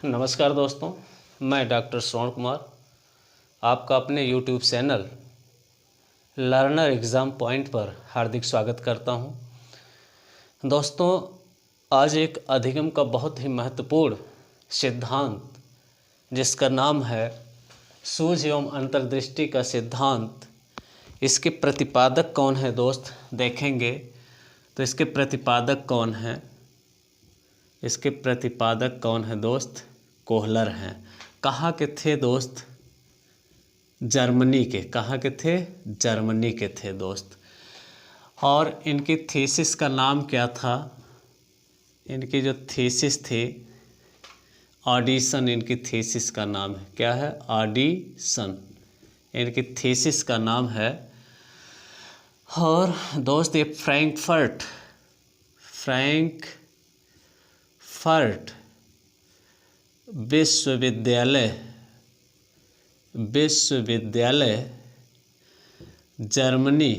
नमस्कार दोस्तों, मैं डॉक्टर श्रवण कुमार आपका अपने YouTube channel learner exam point पर हार्दिक स्वागत करता हूं। दोस्तों, आज एक अधिगम का बहुत ही महत्वपूर्ण सिद्धांत जिसका नाम है सूझ एवं अंतर्दृष्टि का सिद्धांत, इसके प्रतिपादक कौन है दोस्त देखेंगे। तो इसके प्रतिपादक कौन हैं? इसके प्रतिपादक कौन है दोस्त? कोहलर हैं। कहाँ के थे दोस्त? जर्मनी के। कहाँ के थे? जर्मनी के थे दोस्त। और इनकी थीसिस का नाम क्या था? इनकी जो थीसिस थी, ऑडिशन, इनकी थीसिस का नाम है। क्या है? ऑडिशन इनकी थीसिस का नाम है। और दोस्त ये फ्रैंकफर्ट विश्वविद्यालय जर्मनी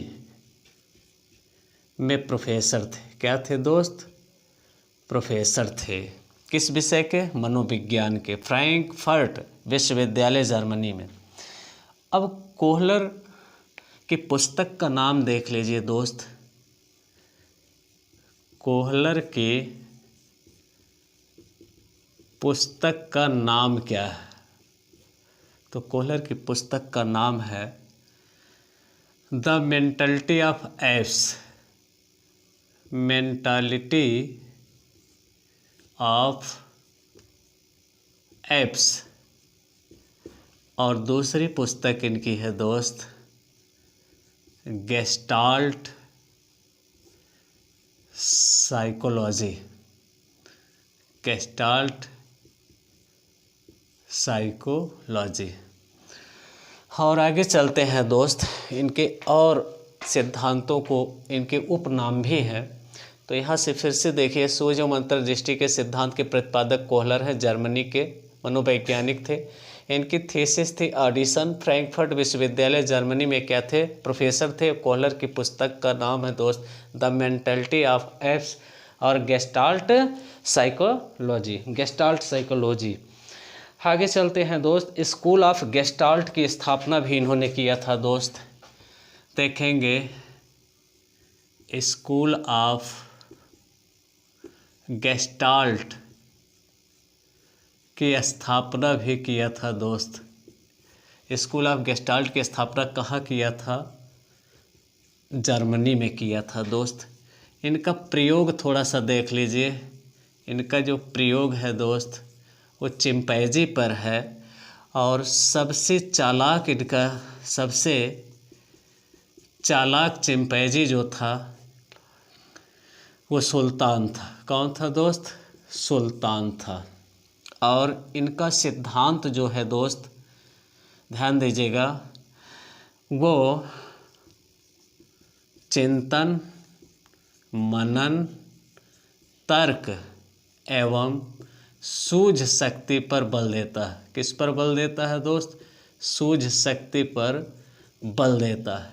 में प्रोफेसर थे। क्या थे दोस्त? प्रोफेसर थे। किस विषय के? मनोविज्ञान के। फ्रैंकफर्ट विश्वविद्यालय जर्मनी में। अब कोहलर की पुस्तक का नाम देख लीजिए दोस्त। कोहलर की पुस्तक का नाम क्या है? तो कोहलर की पुस्तक का नाम है the mentality of apps. Mentality of apps. और दूसरी पुस्तक इनकी है दोस्त गेस्टाल्ट साइकोलॉजी। Gestalt psychology. और आगे चलते हैं दोस्त। इनके और सिद्धांतों को इनके उपनाम भी हैं। तो यहाँ से फिर से देखिए, सूझ एवं अंतर्दृष्टि के सिद्धांत के प्रतिपादक कोहलर हैं, जर्मनी के मनोवैज्ञानिक थे। इनकी थीसिस थी ऑडिशन। फ्रैंकफर्ट विश्वविद्यालय जर्मनी में क्या थे? प्रोफेसर थे। कोहलर की पुस्तक का नाम है दोस्त द मेंटालिटी ऑफ एप्स और गेस्टाल्ट साइकोलॉजी। आगे चलते हैं दोस्त। स्कूल ऑफ गेस्टाल्ट की स्थापना भी इन्होंने किया था दोस्त। देखेंगे, स्कूल ऑफ गेस्टाल्ट की स्थापना भी किया था दोस्त। स्कूल ऑफ गेस्टाल्ट की स्थापना कहाँ किया था? जर्मनी में किया था दोस्त। इनका प्रयोग थोड़ा सा देख लीजिए। इनका जो प्रयोग है दोस्त वो चिंपैंजी पर है। और सबसे चालाक चिंपैंजी जो था वो सुल्तान था। कौन था दोस्त? सुल्तान था। और इनका सिद्धांत जो है दोस्त, ध्यान दीजिएगा, वो चिंतन, मनन, तर्क एवं सूझ शक्ति पर बल देता है। किस पर बल देता है दोस्त? सूझ शक्ति पर बल देता है।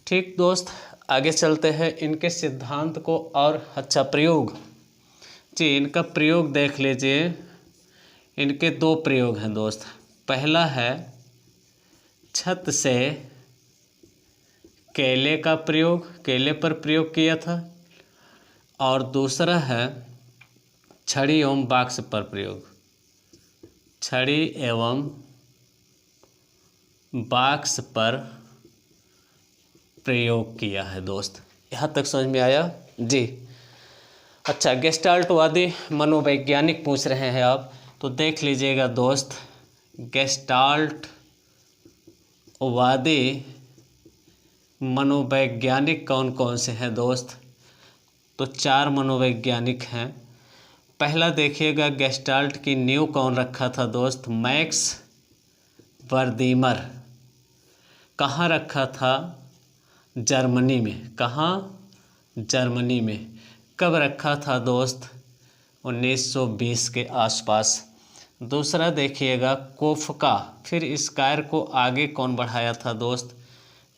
ठीक दोस्त, आगे चलते हैं। इनके सिद्धांत को और अच्छा प्रयोग जी, इनका प्रयोग देख लीजिए। इनके दो प्रयोग हैं दोस्त। पहला है छत से केले का प्रयोग, केले पर प्रयोग किया था। और दूसरा है छड़ी एवं बॉक्स पर प्रयोग। छड़ी एवं बॉक्स पर प्रयोग किया है दोस्त। यहाँ तक समझ में आया जी? अच्छा, गेस्टाल्टवादी मनोवैज्ञानिक पूछ रहे हैं आप, तो देख लीजिएगा दोस्त, गेस्टाल्टवादी मनोवैज्ञानिक कौन कौन से हैं दोस्त? तो 4 मनोवैज्ञानिक हैं। पहला देखिएगा, गेस्टाल्ट की नींव कौन रखा था दोस्त? मैक्स वर्दीमर। कहाँ रखा था? जर्मनी में। कहाँ? जर्मनी में। कब रखा था दोस्त? 1920 के आसपास। दूसरा देखिएगा, कोफका। फिर इस कार्य को आगे कौन बढ़ाया था दोस्त?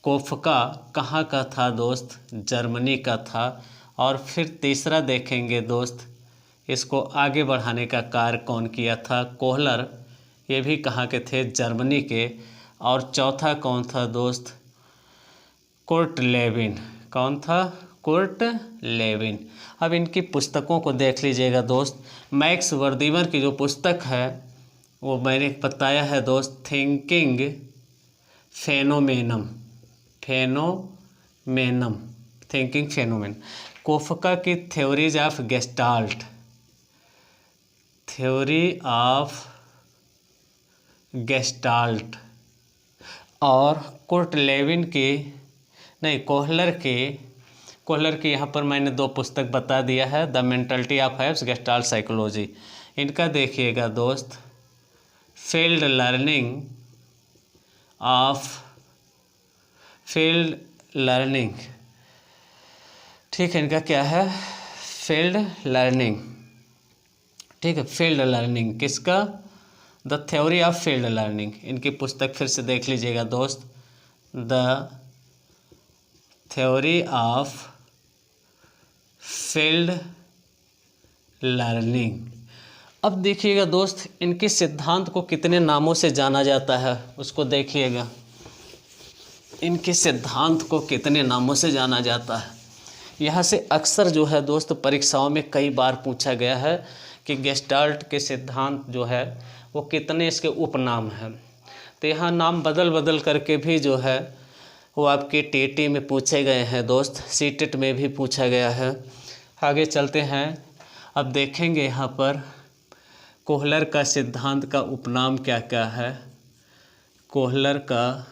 कोफका। कहाँ का था दोस्त? जर्मनी का था। और फिर तीसरा देखेंगे दोस्त, इसको आगे बढ़ाने का कार्य कौन किया था? कोहलर। ये भी कहाँ के थे? जर्मनी के। और चौथा कौन था दोस्त? Kurt Lewin. कौन था? Kurt Lewin. अब इनकी पुस्तकों को देख लीजिएगा दोस्त। मैक्स वर्दीमर की जो पुस्तक है वो मैंने बताया है दोस्त, थिंकिंग फेनोमेनम। फेनोमेनम, thinking phenomenon. कोफका की theories of Gestalt, theory of Gestalt. और कुर्ट लेविन की, नहीं, कोहलर की यहाँ पर मैंने 2 पुस्तक बता दिया है, the mentality of HEPS, gestalt psychology. इनका देखिएगा दोस्त, फील्ड लर्निंग, ठीक है, इनका क्या है? फील्ड लर्निंग, ठीक है, फील्ड लर्निंग किसका? The theory of field learning. इनकी पुस्तक फिर से देख लीजिएगा दोस्त, the theory of field learning. अब देखिएगा दोस्त, इनके सिद्धांत को कितने नामों से जाना जाता है उसको देखिएगा। इनके सिद्धांत को कितने नामों से जाना जाता है। यहाँ से अक्सर जो है दोस्त परीक्षाओं में कई बार पूछा गया है कि गेस्टाल्ट के सिद्धांत जो है वो कितने इसके उपनाम हैं। तो यहाँ नाम बदल बदल करके भी जो है वो आपके टीटी में पूछे गए हैं दोस्त, सीटेट में भी पूछा गया है। आगे चलते हैं, अब देखेंगे यहाँ पर कोहलर का सिद्धांत का उपनाम क्या क्या है। कोहलर का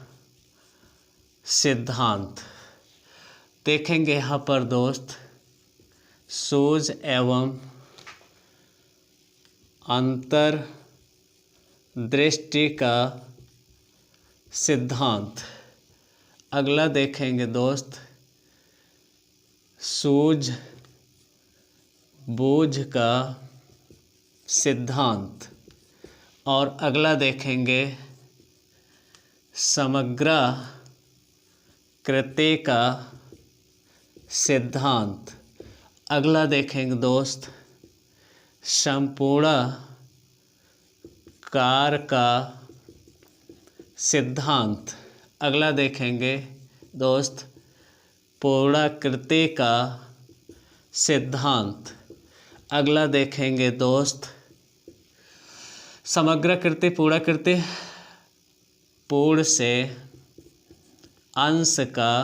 सिद्धांत देखेंगे यहाँ पर दोस्त, सूझ एवं अंतर्दृष्टि का सिद्धांत। अगला देखेंगे दोस्त, सूझ बूझ का सिद्धांत। और अगला देखेंगे समग्राकृति का सिद्धांत। अगला देखेंगे दोस्त संपूर्णाकार का सिद्धांत। अगला देखेंगे दोस्त पूर्णाकृति का सिद्धांत। अगला देखेंगे दोस्त समग्राकृति पूर्णाकृति, पूर्ण से अंश का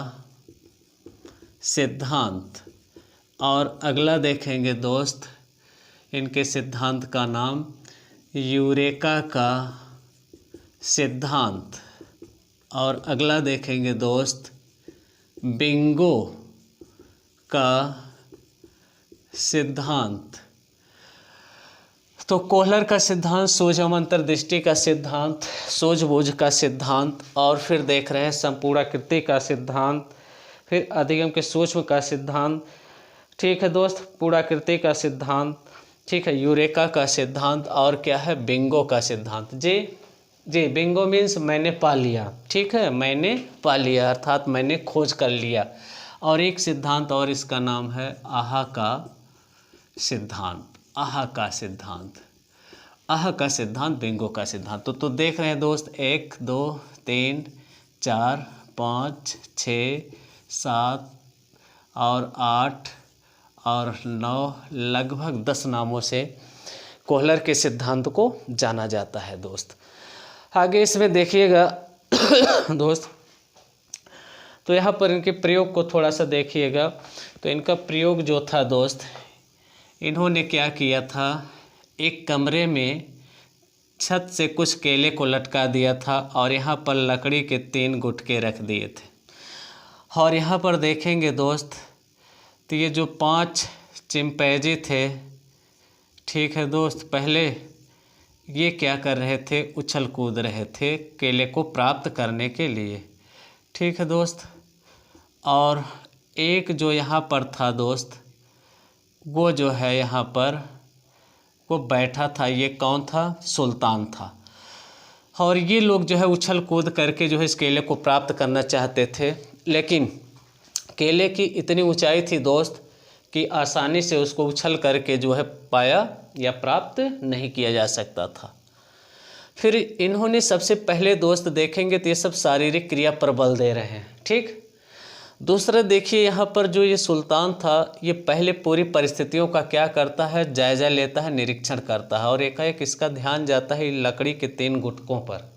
सिद्धांत। और अगला देखेंगे दोस्त इनके सिद्धांत का नाम यूरेका का सिद्धांत। और अगला देखेंगे दोस्त बिंगो का सिद्धांत। तो कोहलर का सिद्धांत, सूझ एवं अंतर्दृष्टि का सिद्धांत, सूझबूझ का सिद्धांत, और फिर देख रहे हैं संपूर्णाकृति का सिद्धांत, फिर अधिगम के सूक्ष्म का सिद्धांत, ठीक है दोस्त, पूर्णाकृति का सिद्धांत, ठीक है, यूरेका का सिद्धांत, और क्या है? बिंगो का सिद्धांत। जी बिंगो मीन्स मैंने पा लिया, ठीक है, मैंने पा लिया अर्थात मैंने खोज कर लिया। और एक सिद्धांत और इसका नाम है आहा का सिद्धांत। आहा का सिद्धांत, आहा का सिद्धांत, बिंगो का सिद्धांत। तो देख रहे हैं दोस्त 1 2 3 4 5 6 7 और 8 और 9, लगभग 10 नामों से कोहलर के सिद्धांत को जाना जाता है दोस्त। आगे इसमें देखिएगा दोस्त, तो यहाँ पर इनके प्रयोग को थोड़ा सा देखिएगा। तो इनका प्रयोग जो था दोस्त, इन्होंने क्या किया था, एक कमरे में छत से कुछ केले को लटका दिया था और यहाँ पर लकड़ी के 3 गुटके रख दिए थे। और यहाँ पर देखेंगे दोस्त, तो ये जो 5 चिंपैंजी थे, ठीक है दोस्त, पहले ये क्या कर रहे थे, उछल कूद रहे थे केले को प्राप्त करने के लिए, ठीक है दोस्त। और एक जो यहाँ पर था दोस्त, वो जो है यहाँ पर वो बैठा था, ये कौन था? सुल्तान था। और ये लोग जो है उछल कूद करके जो है इस केले को प्राप्त करना चाहते थे, लेकिन केले की इतनी ऊंचाई थी दोस्त कि आसानी से उसको उछल करके जो है पाया या प्राप्त नहीं किया जा सकता था। फिर इन्होंने सबसे पहले दोस्त देखेंगे तो ये सब शारीरिक क्रिया पर बल दे रहे हैं, ठीक। दूसरा देखिए यहाँ पर जो ये सुल्तान था ये पहले पूरी परिस्थितियों का क्या करता है, जायज़ा लेता है, निरीक्षण करता है और एकाएक इसका ध्यान जाता है लकड़ी के 3 गुटकों पर।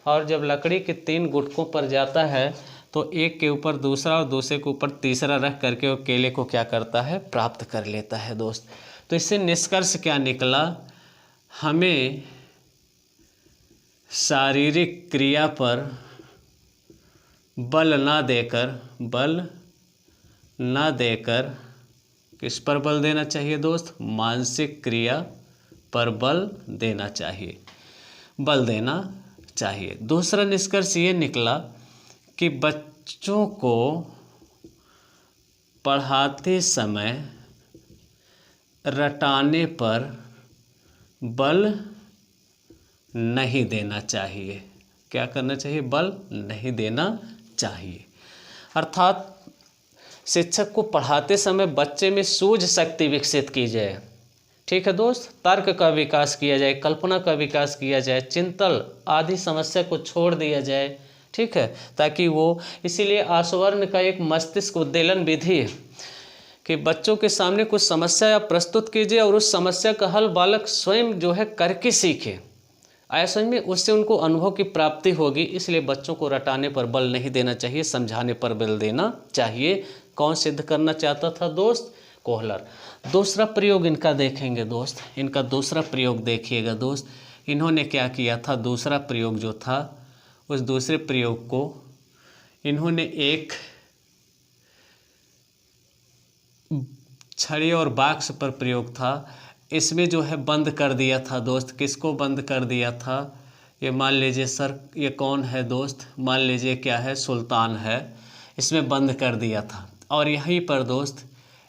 और जब लकड़ी के 3 गुटकों पर जाता है तो एक के ऊपर दूसरा और दूसरे के ऊपर तीसरा रख करके वो केले को क्या करता है, प्राप्त कर लेता है दोस्त। तो इससे निष्कर्ष क्या निकला, हमें शारीरिक क्रिया पर बल ना देकर किस पर बल देना चाहिए दोस्त, मानसिक क्रिया पर बल देना चाहिए। दूसरा निष्कर्ष ये निकला कि बच्चों को पढ़ाते समय रटाने पर बल नहीं देना चाहिए। क्या करना चाहिए, बल नहीं देना चाहिए। अर्थात शिक्षक को पढ़ाते समय बच्चे में सूझ शक्ति विकसित की जाए, ठीक है दोस्त, तर्क का विकास किया जाए, कल्पना का विकास किया जाए, चिंतन आदि समस्या को छोड़ दिया जाए, ठीक है, ताकि वो, इसीलिए आसवर्ण का एक मस्तिष्क उद्दीलन विधि है कि बच्चों के सामने कुछ समस्या प्रस्तुत कीजिए और उस समस्या का हल बालक स्वयं जो है करके सीखे। ऐसा में उससे उनको अनुभव की प्राप्ति होगी। इसलिए बच्चों को रटाने पर बल नहीं देना चाहिए, समझाने पर बल देना चाहिए। कौन सिद्ध करना चाहता था दोस्त, कोहलर। दूसरा प्रयोग इनका देखेंगे दोस्त, इनका दूसरा प्रयोग देखिएगा दोस्त। इन्होंने क्या किया था, दूसरा प्रयोग जो था उस दूसरे प्रयोग को इन्होंने एक छड़ी और बाक्स पर प्रयोग था, इसमें जो है बंद कर दिया था दोस्त। किसको बंद कर दिया था, ये मान लीजिए सर, ये कौन है दोस्त, मान लीजिए क्या है, सुल्तान है, इसमें बंद कर दिया था। और यहीं पर दोस्त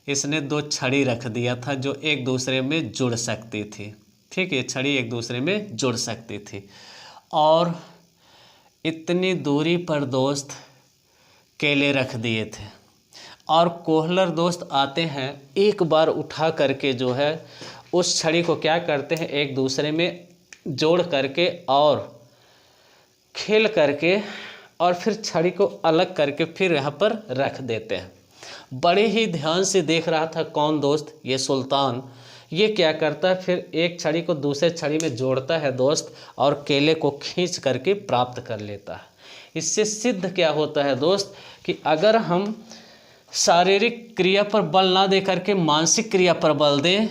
इसने 2 छड़ी रख दिया था जो एक दूसरे में जुड़ सकती थी, ठीक है, छड़ी एक दूसरे में जुड़ सकती थी। और इतनी दूरी पर दोस्त केले रख दिए थे और कोहलर दोस्त आते हैं, एक बार उठा करके जो है उस छड़ी को क्या करते हैं, एक दूसरे में जोड़ करके और खेल करके और फिर छड़ी को अलग करके फिर यहाँ पर रख देते हैं। बड़े ही ध्यान से देख रहा था कौन दोस्त, ये सुल्तान। ये क्या करता है, फिर एक छड़ी को दूसरे छड़ी में जोड़ता है दोस्त और केले को खींच करके प्राप्त कर लेता है। इससे सिद्ध क्या होता है दोस्त कि अगर हम शारीरिक क्रिया पर बल ना दे करके मानसिक क्रिया पर बल दें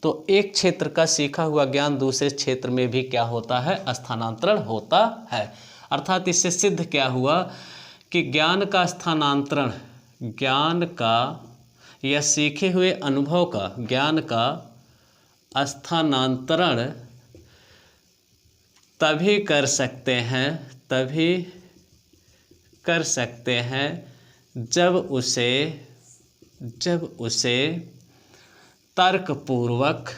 तो एक क्षेत्र का सीखा हुआ ज्ञान दूसरे क्षेत्र में भी क्या होता है, स्थानांतरण होता है। अर्थात इससे सिद्ध क्या हुआ कि ज्ञान का स्थानांतरण, ज्ञान का या सीखे हुए अनुभव का, ज्ञान का स्थानांतरण तभी कर सकते हैं जब उसे तर्कपूर्वक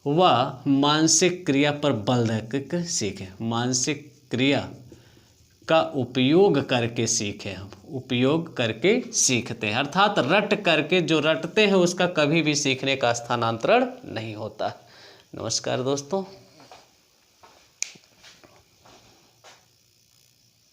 व मानसिक क्रिया पर बल देकर सीखें। मानसिक क्रिया का उपयोग करके सीखें, हम उपयोग करके सीखते हैं। अर्थात रट करके, जो रटते हैं उसका कभी भी सीखने का स्थानांतरण नहीं होता। नमस्कार दोस्तों।